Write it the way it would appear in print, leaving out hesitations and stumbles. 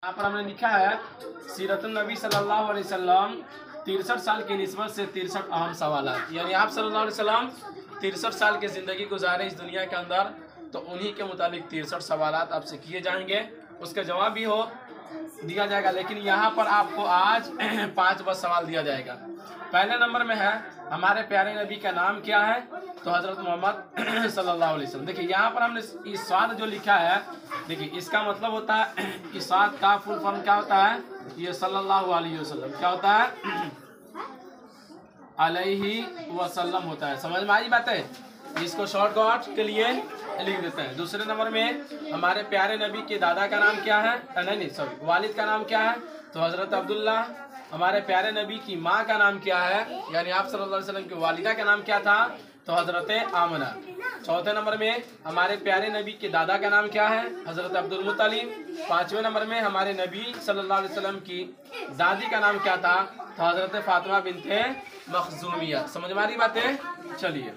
यहाँ पर हमने लिखा है सीरतुन नबी सल्लल्लाहु अलैहि वसल्लम 63 साल की निस्बत से 63 अहम सवालात, यानी आप सल्लल्लाहु अलैहि वसल्लम 63 साल की ज़िंदगी गुजारे इस दुनिया के अंदर, तो उन्हीं के मुताबिक 63 सवालात आपसे किए जाएंगे, उसका जवाब भी हो दिया जाएगा। लेकिन यहाँ पर आपको आज 5 बस सवाल दिया जाएगा। पहले नंबर में है हमारे प्यारे नबी का नाम क्या है, तो हज़रत मोहम्मद सल्लल्लाहु अलैहि वसल्लम। देखिए यहाँ पर हमने इस्वाद जो लिखा है, देखिए इसका मतलब होता है, इस्वाद का फुल फॉर्म क्या होता है, ये सल्लल्लाहु अलैहि वसल्लम क्या होता है, अलैहि वसल्लम होता है। समझ में आई बात है, इसको शॉर्टकट के लिए लिख देते हैं। दूसरे नंबर में हमारे प्यारे नबी के दादा का नाम क्या है, नहीं सॉरी वालिद का नाम क्या है, तो हज़रत अब्दुल्ला। हमारे प्यारे नबी की माँ का नाम क्या है, यानी आप सल्लल्लाहु अलैहि वसल्लम की वालिदा का नाम क्या था, तो हज़रत आमना। चौथे नंबर में हमारे प्यारे नबी के दादा का नाम क्या है, हज़रत अब्दुल मुत्तलिब। पाँचवें नंबर में हमारे नबी सल्लल्लाहु अलैहि वसल्लम की दादी का नाम क्या था, तो हज़रत फातिमा बिन्ते मखज़ूमिया। समझ में आ रही बातें, चलिए।